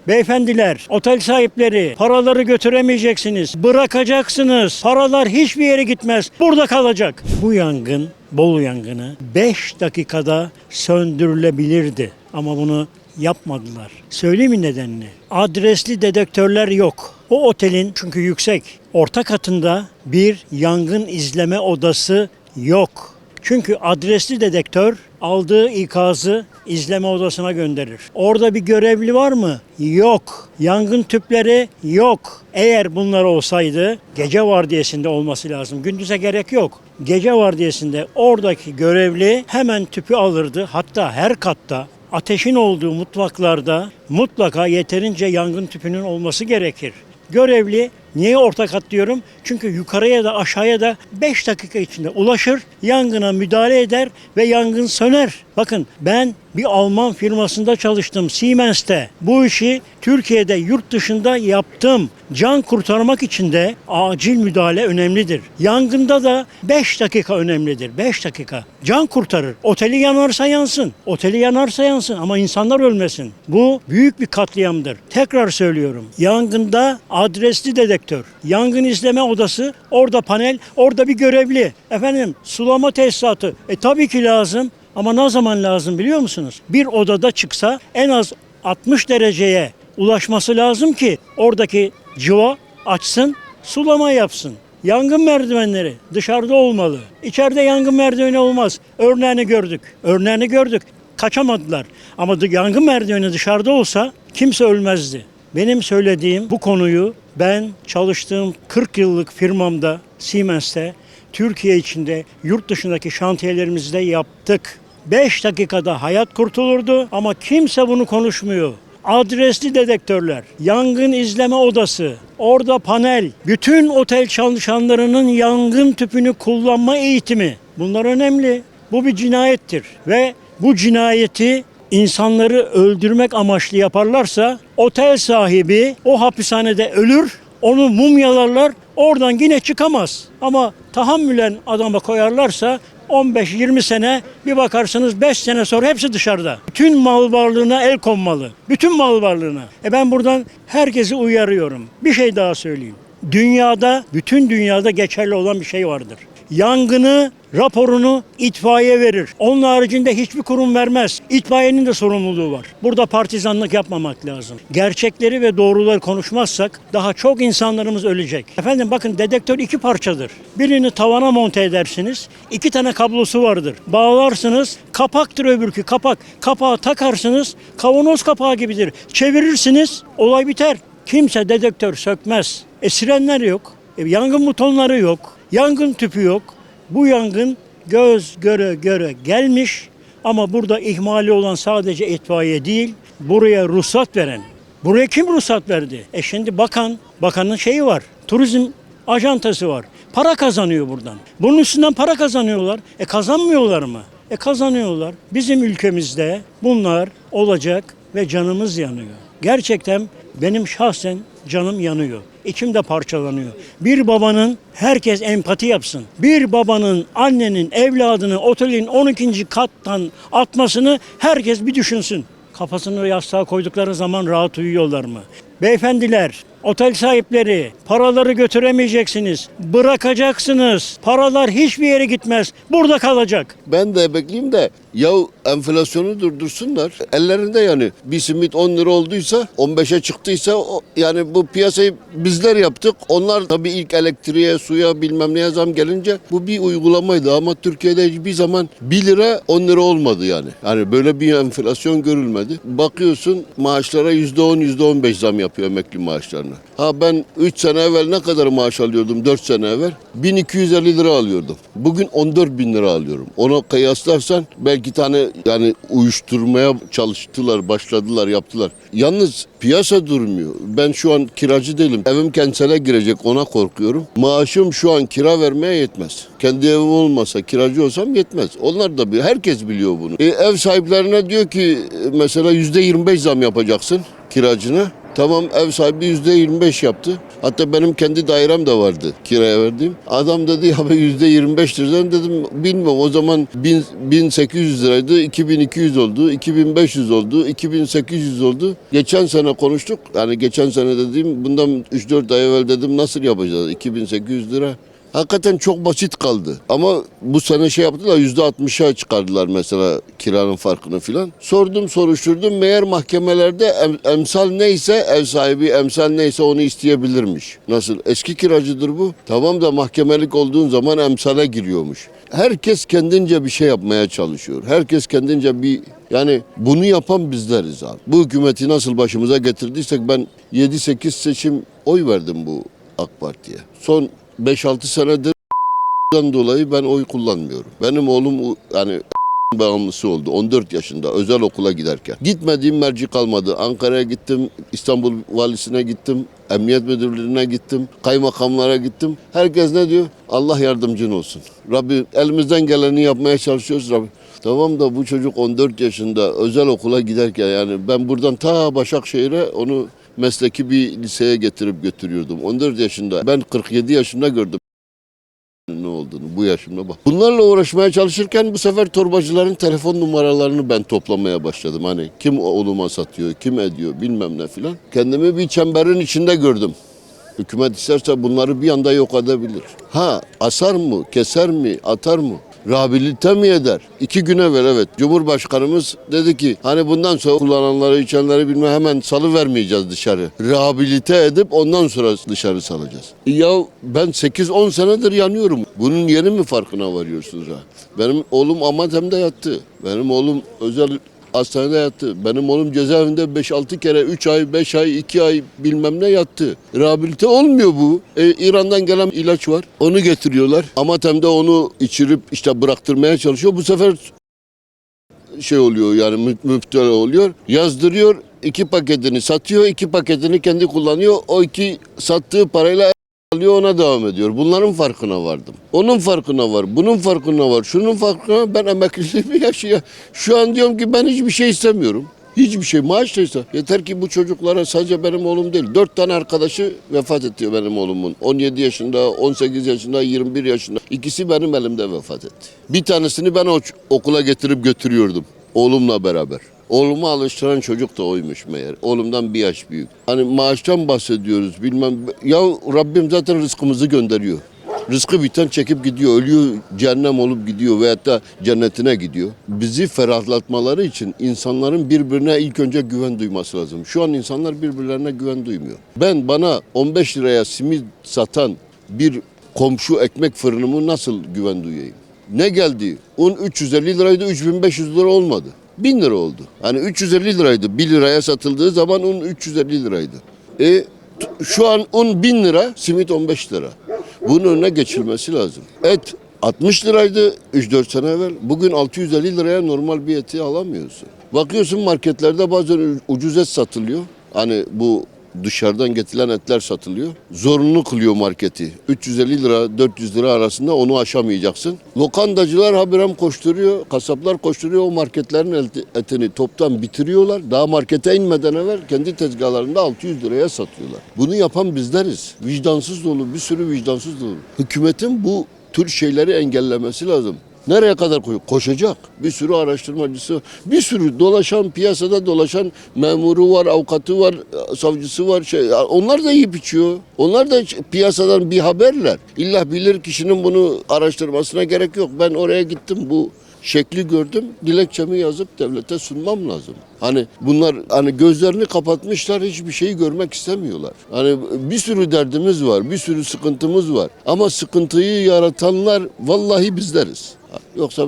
Beyefendiler, otel sahipleri, paraları götüremeyeceksiniz. Bırakacaksınız. Paralar hiçbir yere gitmez. Burada kalacak. Bu yangın, Bolu yangını 5 dakikada söndürülebilirdi. Ama bunu yapmadılar. Söyleyeyim mi nedenini? Adresli dedektörler yok. O otelin çünkü yüksek. Orta katında bir yangın izleme odası yok. Çünkü adresli dedektör aldığı ikazı izleme odasına gönderir. Orada bir görevli var mı? Yok. Yangın tüpleri yok. Eğer bunlar olsaydı gece vardiyasında olması lazım. Gündüze gerek yok. Gece vardiyasında oradaki görevli hemen tüpü alırdı. Hatta her katta ateşin olduğu mutfaklarda mutlaka yeterince yangın tüpünün olması gerekir. Görevli, niye orta kat diyorum? Çünkü yukarıya da aşağıya da 5 dakika içinde ulaşır, yangına müdahale eder ve yangın söner. Bakın ben bir Alman firmasında çalıştım, Siemens'te. Bu işi Türkiye'de, yurt dışında yaptım. Can kurtarmak için de acil müdahale önemlidir. Yangında da 5 dakika önemlidir. 5 dakika. Can kurtarır. Oteli yanarsa yansın. Oteli yanarsa yansın ama insanlar ölmesin. Bu büyük bir katliamdır. Tekrar söylüyorum. Yangında adresli dedektör, yangın izleme odası, orada panel, orada bir görevli. Efendim sulama tesisatı. Tabii ki lazım. Ama ne zaman lazım biliyor musunuz? Bir odada çıksa en az 60 dereceye ulaşması lazım ki oradaki cıva açsın, sulama yapsın. Yangın merdivenleri dışarıda olmalı. İçeride yangın merdiveni olmaz. Örneğini gördük. Kaçamadılar. Ama yangın merdiveni dışarıda olsa kimse ölmezdi. Benim söylediğim bu konuyu ben çalıştığım 40 yıllık firmamda Siemens'te Türkiye içinde yurt dışındaki şantiyelerimizde yaptık. 5 dakikada hayat kurtulurdu ama kimse bunu konuşmuyor. Adresli dedektörler, yangın izleme odası, orada panel, bütün otel çalışanlarının yangın tüpünü kullanma eğitimi. Bunlar önemli. Bu bir cinayettir ve bu cinayeti insanları öldürmek amaçlı yaparlarsa otel sahibi o hapishanede ölür, onu mumyalarlar, oradan yine çıkamaz. Ama tahammülen adama koyarlarsa 15-20 sene bir bakarsınız 5 sene sonra hepsi dışarıda. Bütün mal varlığına el konmalı. Bütün mal varlığına. Ben buradan herkesi uyarıyorum. Bir şey daha söyleyeyim. Bütün dünyada geçerli olan bir şey vardır. Yangını, raporunu itfaiye verir. Onun haricinde hiçbir kurum vermez. İtfaiyenin de sorumluluğu var. Burada partizanlık yapmamak lazım. Gerçekleri ve doğruları konuşmazsak daha çok insanlarımız ölecek. Efendim bakın dedektör 2 parçadır. Birini tavana monte edersiniz. 2 tane kablosu vardır. Bağlarsınız. Kapaktır öbürkü kapak. Kapağı takarsınız. Kavanoz kapağı gibidir. Çevirirsiniz. Olay biter. Kimse dedektör sökmez. Sirenler yok. Yangın butonları yok. Yangın tüpü yok. Bu yangın göz göre göre gelmiş ama burada ihmali olan sadece itfaiye değil, buraya ruhsat veren. Buraya kim ruhsat verdi? Şimdi bakanın şeyi var, turizm ajantası var. Para kazanıyor buradan. Bunun üstünden para kazanıyorlar. Kazanmıyorlar mı? Kazanıyorlar. Bizim ülkemizde bunlar olacak ve canımız yanıyor. Gerçekten benim şahsen canım yanıyor. İçim de parçalanıyor. Bir babanın, herkes empati yapsın. Bir babanın, annenin, evladını otelin 12. kattan atmasını herkes bir düşünsün. Kafasını yastığa koydukları zaman rahat uyuyorlar mı? Beyefendiler, otel sahipleri, paraları götüremeyeceksiniz. Bırakacaksınız. Paralar hiçbir yere gitmez. Burada kalacak. Ben de bekleyeyim de ya enflasyonu durdursunlar. Ellerinde yani bir simit 10 lira olduysa 15'e çıktıysa yani bu piyasayı bizler yaptık. Onlar tabii ilk elektriğe, suya bilmem neye zam gelince bu bir uygulamaydı ama Türkiye'de hiçbir zaman 1 lira 10 lira olmadı yani. Yani böyle bir enflasyon görülmedi. Bakıyorsun maaşlara %10, %15 zam yapıyor emekli maaşlarına. Ben 3 sene evvel ne kadar maaş alıyordum 4 sene evvel? 1250 lira alıyordum. Bugün 14.000 lira alıyorum. Ona kıyaslarsan belki tane yani uyuşturmaya çalıştılar, başladılar, yaptılar. Yalnız piyasa durmuyor. Ben şu an kiracı değilim. Evim kentsele girecek ona korkuyorum. Maaşım şu an kira vermeye yetmez. Kendi evim olmasa kiracı olsam yetmez. Onlar da herkes biliyor bunu. Ev sahiplerine diyor ki mesela %25 zam yapacaksın kiracına. Tamam, ev sahibi %25 yaptı. Hatta benim kendi dairem de vardı kiraya verdiğim. Adam dedi ya %25 liradan, dedim bilmiyorum, o zaman 1800 liraydı, 2200 oldu, 2500 oldu, 2800 oldu. Geçen sene konuştuk. Yani geçen sene dediğim bundan 3-4 ay evvel dedim nasıl yapacağız 2800 lira. Hakikaten çok basit kaldı. Ama bu sene şey yaptılar, %60'a çıkardılar mesela kiranın farkını filan. Sordum, soruşturdum. Meğer mahkemelerde emsal neyse, ev sahibi emsal neyse onu isteyebilirmiş. Nasıl? Eski kiracıdır bu. Tamam da mahkemelik olduğun zaman emsale giriyormuş. Herkes kendince bir şey yapmaya çalışıyor. Herkes kendince yani bunu yapan bizleriz abi. Bu hükümeti nasıl başımıza getirdiysek, ben 7-8 seçim oy verdim bu AK Parti'ye. Son 5-6 senedir dolayı ben oy kullanmıyorum. Benim oğlum yani bağımlısı oldu 14 yaşında özel okula giderken. Gitmediğim merci kalmadı. Ankara'ya gittim, İstanbul Valisi'ne gittim, Emniyet Müdürlüğü'ne gittim, kaymakamlara gittim. Herkes ne diyor? Allah yardımcın olsun. Rabbi, elimizden geleni yapmaya çalışıyoruz Rabbi. Tamam da bu çocuk 14 yaşında özel okula giderken, yani ben buradan ta Başakşehir'e onu mesleki bir liseye getirip götürüyordum. 14 yaşında. Ben 47 yaşında gördüm ne olduğunu bu yaşımda bak. Bunlarla uğraşmaya çalışırken bu sefer torbacıların telefon numaralarını ben toplamaya başladım. Hani kim oğluma satıyor, kim ediyor bilmem ne filan. Kendimi bir çemberin içinde gördüm. Hükümet isterse bunları bir anda yok edebilir. Ha, asar mı, keser mi, atar mı? Rehabilite mi eder? 2 gün evvel evet Cumhurbaşkanımız dedi ki hani bundan sonra kullananları, içenleri bilmem hemen salıvermeyeceğiz dışarı. Rehabilite edip ondan sonra dışarı salacağız. Ya ben 8-10 senedir yanıyorum. Bunun yeni mi farkına varıyorsunuz ha? Benim oğlum Amatem'de yattı. Benim oğlum özel hastanede yattı. Benim oğlum cezaevinde 5-6 kere 3 ay, 5 ay, 2 ay bilmem ne yattı. Rehabilite olmuyor bu. İran'dan gelen ilaç var. Onu getiriyorlar. Amatem'de onu içirip işte bıraktırmaya çalışıyor. Bu sefer şey oluyor yani müptela oluyor. Yazdırıyor. 2 paketini satıyor. 2 paketini kendi kullanıyor. O 2 sattığı parayla alıyor, ona devam ediyor. Bunların farkına vardım. Onun farkına var. Bunun farkına var. Şunun farkına var. Ben emekliliğimi yaşıyor. Şu an diyorum ki ben hiçbir şey istemiyorum. Hiçbir şey. Maaş neyse. Yeter ki bu çocuklara, sadece benim oğlum değil, 4 tane arkadaşı vefat etti benim oğlumun. 17 yaşında, 18 yaşında, 21 yaşında. İkisi benim elimde vefat etti. Bir tanesini ben okula getirip götürüyordum. Oğlumla beraber. Oğlumu alıştıran çocuk da oymuş meğer. Oğlumdan bir yaş büyük. Hani maaştan bahsediyoruz bilmem. Ya Rabbim zaten rızkımızı gönderiyor. Rızkı biten çekip gidiyor. Ölüyor, cehennem olup gidiyor veyahut da cennetine gidiyor. Bizi ferahlatmaları için insanların birbirine ilk önce güven duyması lazım. Şu an insanlar birbirlerine güven duymuyor. Bana 15 liraya simit satan bir komşu ekmek fırınımı nasıl güven duyayım? Ne geldi? Un 350 liraydı, 3500 lira olmadı. 1000 lira oldu. Hani 350 liraydı. 1 liraya satıldığı zaman un 350 liraydı. Şu an un 1000 lira, simit 15 lira. Bunun önüne geçilmesi lazım. Et 60 liraydı 3-4 sene evvel. Bugün 650 liraya normal bir eti alamıyorsun. Bakıyorsun marketlerde bazen ucuz et satılıyor. Hani bu dışarıdan getirilen etler satılıyor. Zorunlu kılıyor marketi. 350 lira 400 lira arasında onu aşamayacaksın. Lokantacılar haberem koşturuyor. Kasaplar koşturuyor. O marketlerin etini toptan bitiriyorlar. Daha markete inmeden evvel kendi tezgahlarında 600 liraya satıyorlar. Bunu yapan bizleriz. Vicdansız dolu, bir sürü vicdansız dolu. Hükümetin bu tür şeyleri engellemesi lazım. Nereye kadar koşacak? Bir sürü araştırmacısı, bir sürü piyasada dolaşan memuru var, avukatı var, savcısı var. Onlar da yiyip içiyor. Onlar da piyasadan bir haberler. İlla bilir kişinin bunu araştırmasına gerek yok. Ben oraya gittim, bu şekli gördüm. Dilekçemi yazıp devlete sunmam lazım. Hani bunlar hani gözlerini kapatmışlar, hiçbir şeyi görmek istemiyorlar. Hani bir sürü derdimiz var, bir sürü sıkıntımız var. Ama sıkıntıyı yaratanlar vallahi bizleriz. Yoksa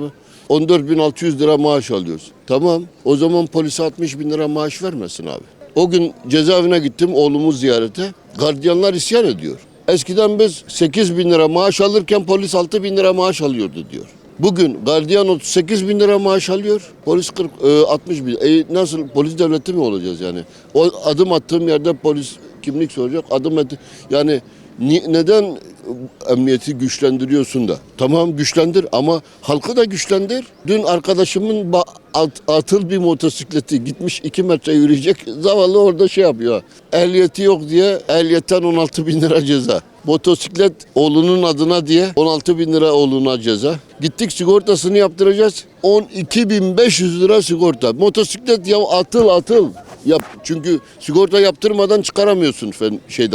14.600 lira maaş alıyoruz. Tamam, o zaman polise 60.000 lira maaş vermesin abi. O gün cezaevine gittim oğlumu ziyarete. Gardiyanlar isyan ediyor. Eskiden biz 8.000 lira maaş alırken polis 6.000 lira maaş alıyordu diyor. Bugün gardiyan 38 bin lira maaş alıyor, polis 60 bin. Nasıl, polis devleti mi olacağız yani? O adım attığım yerde polis kimlik soracak, yani Neden emniyeti güçlendiriyorsun da? Tamam güçlendir ama halkı da güçlendir. Dün arkadaşımın atıl bir motosikleti gitmiş 2 metre yürüyecek. Zavallı orada şey yapıyor. Ehliyeti yok diye ehliyetten 16 bin lira ceza. Motosiklet oğlunun adına diye 16 bin lira oğluna ceza. Gittik sigortasını yaptıracağız. 12.500 lira sigorta. Motosiklet ya atıl. Yap. Çünkü sigorta yaptırmadan çıkaramıyorsun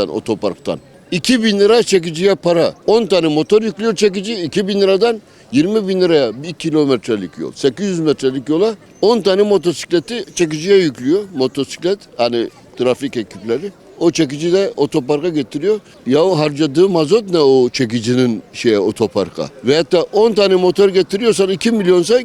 otoparktan. 2.000 lira çekiciye para. 10 tane motor yüklüyor çekici 2.000 liradan 20 bin liraya 1 kilometrelik yol. 800 metrelik yola 10 tane motosikleti çekiciye yüklüyor. Motosiklet hani trafik ekipleri. O çekici de otoparka getiriyor. Ya harcadığı mazot ne o çekicinin otoparka? Veyahut da 10 tane motor getiriyorsan 2 milyonsa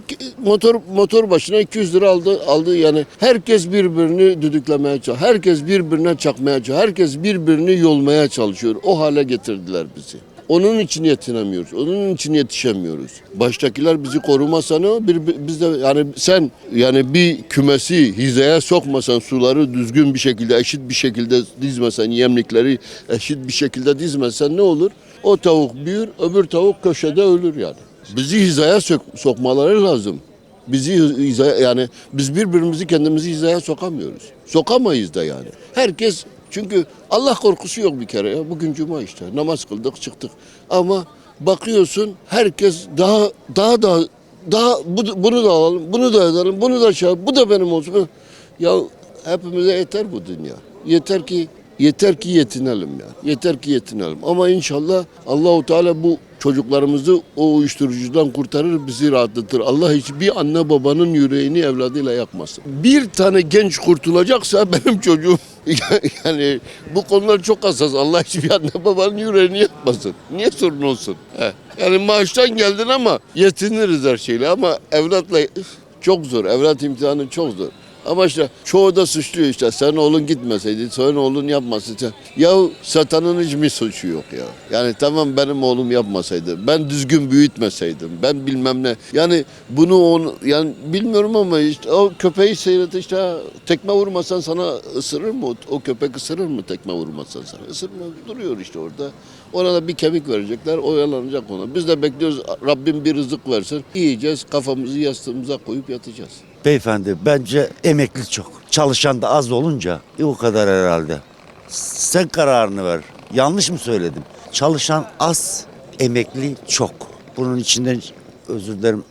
motor başına 200 lira aldı yani. Herkes birbirini düdüklemeye çalışıyor. Herkes birbirine çakmaya çalışıyor. Herkes birbirini yolmaya çalışıyor. O hale getirdiler bizi. Onun için yetinemiyoruz. Onun için yetişemiyoruz. Baştakiler bizi korumasa ne? Biz de yani sen yani bir kümesi hizaya sokmasan suları düzgün bir şekilde eşit bir şekilde dizmesen yemlikleri eşit bir şekilde dizmesen ne olur? O tavuk büyür, öbür tavuk köşede ölür yani. Bizi hizaya sokmaları lazım. Yani biz birbirimizi kendimizi hizaya sokamıyoruz. Sokamayız da yani. Herkes çünkü Allah korkusu yok bir kere ya. Bugün cuma işte. Namaz kıldık çıktık. Ama bakıyorsun herkes daha bunu da alalım, bunu da edelim, bunu da bu da benim olsun. Ya hepimize yeter bu dünya. Yeter ki yetinelim yani. Yeter ki yetinelim. Ama inşallah Allahu Teala bu çocuklarımızı o uyuşturucudan kurtarır, bizi rahatlatır. Allah hiçbir anne babanın yüreğini evladıyla yakmasın. Bir tane genç kurtulacaksa benim çocuğum yani bu konular çok hassas. Allah hiçbir anne babanın yüreğini yakmasın. Niye sorun olsun? Yani maaştan geldin ama yetiniriz her şeyle ama evlatla çok zor. Evlat imtihanı çok zor. Ama işte çoğu da suçluyor işte. Sen oğlun gitmeseydi, sen oğlun yapmasaydı. Ya satanın hiç mi suçu yok ya? Yani tamam benim oğlum yapmasaydı, ben düzgün büyütmeseydim, ben bilmem ne. Yani yani bilmiyorum ama işte o köpeği seyret işte tekme vurmasan sana ısırır mı? O köpek ısırır mı tekme vurmasan sana? Isırmıyor, duruyor işte orada. Ona da bir kemik verecekler, oyalanacak ona. Biz de bekliyoruz Rabbim bir rızık versin. Yiyeceğiz, kafamızı yastığımıza koyup yatacağız. Beyefendi bence emekli çok. Çalışan da az olunca o kadar herhalde. Sen kararını ver. Yanlış mı söyledim? Çalışan az, emekli çok. Bunun içinde özür dilerim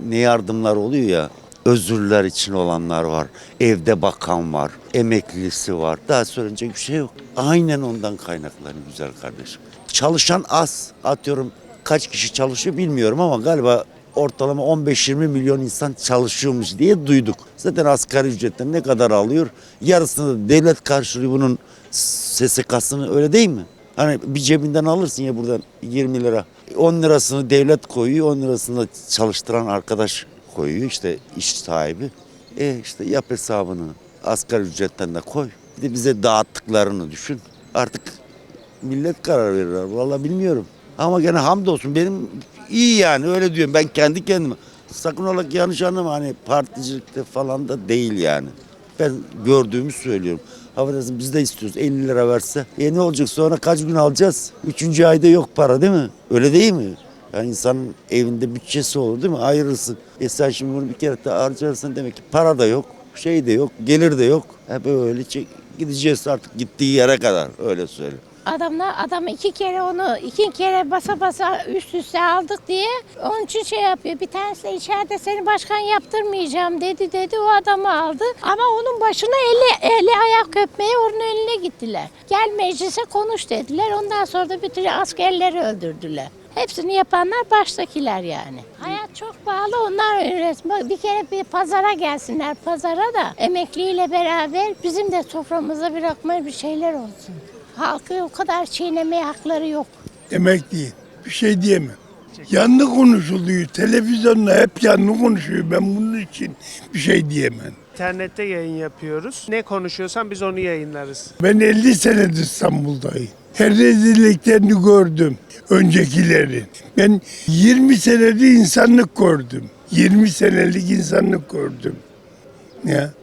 ne yardımlar oluyor ya. Özürler için olanlar var. Evde bakan var. Emeklisi var. Daha söyleyecek bir şey yok. Aynen ondan kaynaklanıyor güzel kardeşim. Çalışan az. Atıyorum kaç kişi çalışıyor bilmiyorum ama galiba ortalama 15-20 milyon insan çalışıyormuş diye duyduk. Zaten asgari ücretten ne kadar alıyor? Yarısını da devlet karşılıyor bunun SSK'sını öyle değil mi? Hani bir cebinden alırsın ya buradan 20 lira. 10 lirasını devlet koyuyor, 10 lirasını da çalıştıran arkadaş koyuyor işte iş sahibi. İşte yap hesabını asgari ücretten de koy. Bir de bize dağıttıklarını düşün. Artık millet karar verir. Vallahi bilmiyorum. Ama gene hamdolsun benim iyi yani öyle diyorum ben kendi kendime. Sakın ola ki yanlış anlama hani particilikte falan da değil yani. Ben gördüğümü söylüyorum. Affedersin biz de istiyoruz 50 lira verse. Ne olacak sonra kaç gün alacağız? 3. ayda yok para değil mi? Öyle değil mi? Yani insanın evinde bütçesi olur değil mi? Ayırırsın. Sen şimdi bunu bir kere de harcarsın demek ki para da yok. Şey de yok. Gelir de yok. Hep öyle gideceğiz artık gittiği yere kadar öyle söyleyeyim. Adam iki kere basa üst üste aldık diye onun için şey yapıyor. Bir tanesi de içeride seni başkan yaptırmayacağım dedi o adamı aldı. Ama onun başına eli ayak öpmeye onun önüne gittiler. Gel meclise konuş dediler. Ondan sonra da bütün askerleri öldürdüler. Hepsini yapanlar baştakiler yani. Hayat çok pahalı onlar öğretmen. Bir kere bir pazara gelsinler pazara da emekliyle beraber bizim de soframıza bir lokma bir şeyler olsun. Halkı o kadar çiğnemeye hakları yok. Emekli bir şey diyemem. Yanlı konuşuluyor. Televizyonda hep yanlı konuşuyor. Ben bunun için bir şey diyemem. İnternette yayın yapıyoruz. Ne konuşuyorsan biz onu yayınlarız. Ben 50 senedir İstanbul'dayım. Her rezilliklerini gördüm. Öncekilerin. Ben 20 senedir insanlık gördüm. 20 senelik insanlık gördüm. Ya.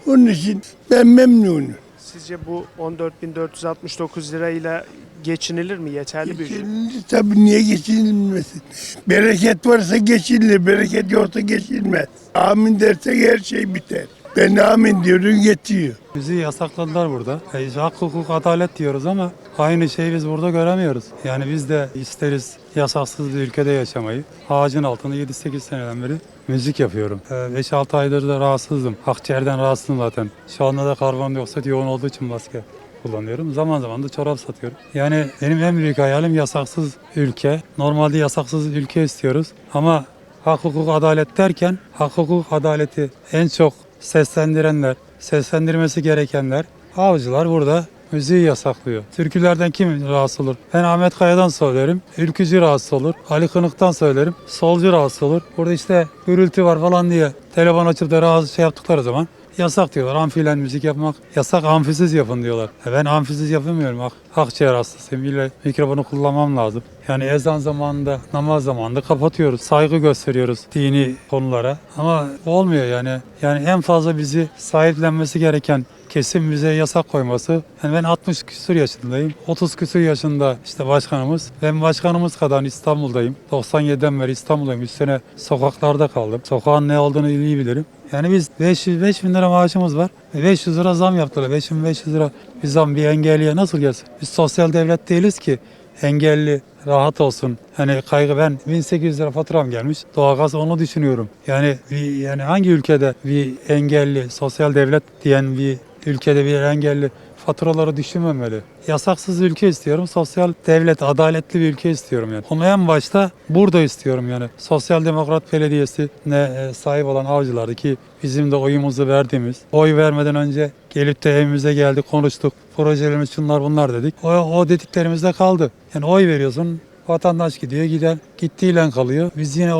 Onun için ben memnunum. Sizce bu 14.469 lirayla geçinilir mi? Yeterli bir ücret. Geçinilir tabii, niye geçinilmesin? Bereket varsa geçinilir, bereket yoksa geçilmez. Amin dersek her şey biter. Ben amin diyorum, yetiyor. Bizi yasakladılar burada. Hak, hukuk, adalet diyoruz ama aynı şeyi biz burada göremiyoruz. Yani biz de isteriz yasaksız bir ülkede yaşamayı. Ağacın altında 7-8 seneden beri müzik yapıyorum. 5-6 aydır da rahatsızdım. Akciğerden rahatsızım zaten. Şu anda da karbondioksit yoğun olduğu için maske kullanıyorum. Zaman zaman da çorap satıyorum. Yani benim en büyük hayalim yasaksız ülke. Normalde yasaksız ülke istiyoruz ama hak, hukuk, adalet derken hak, hukuk, adaleti en çok seslendirenler, seslendirmesi gerekenler, avcılar burada müziği yasaklıyor. Türkülerden kim rahatsız olur? Ben Ahmet Kaya'dan söylerim, ülkücü rahatsız olur. Ali Kınık'tan söylerim, solcu rahatsız olur. Burada işte gürültü var falan diye telefon açıp da rahatsız yaptıkları zaman yasak diyorlar. Amfiyle müzik yapmak yasak, amfisiz yapın diyorlar. Ben amfisiz yapamıyorum. Akciğer hastasıyım. İlle mikrofonu kullanmam lazım. Yani ezan zamanında, namaz zamanında kapatıyoruz. Saygı gösteriyoruz dini konulara. Ama olmuyor yani. Yani en fazla bizi sahiplenmesi gereken kesim bize yasak koyması. Yani ben 60 küsur yaşındayım. 30 küsur yaşında işte başkanımız. Ben başkanımız kadar İstanbul'dayım. 97'den beri İstanbul'dayım. 3 sene sokaklarda kaldım. Sokağın ne olduğunu iyi bilirim. Yani biz 5 bin lira maaşımız var. 500 lira zam yaptılar. 5500 lira bir zam bir engelliye nasıl gelsin? Biz sosyal devlet değiliz ki engelli rahat olsun. Hani kaygı, ben 1800 lira faturam gelmiş. Doğalgaz, onu düşünüyorum. Yani hangi ülkede bir engelli sosyal devlet diyen bir ülkede bir engelli faturaları düşünmemeli. Yasaksız ülke istiyorum. Sosyal devlet, adaletli bir ülke istiyorum yani. Onu en başta burada istiyorum yani. Sosyal Demokrat Belediyesi'ne sahip olan avcılardı ki bizim de oyumuzu verdiğimiz. Oy vermeden önce gelip de evimize geldik, konuştuk. Projelerimiz şunlar bunlar dedik. O dediklerimizde kaldı. Yani oy veriyorsun, vatandaş gidiyor, gittiğiyle kalıyor. Biz yine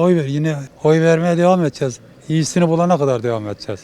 oy vermeye devam edeceğiz. İyisini bulana kadar devam edeceğiz.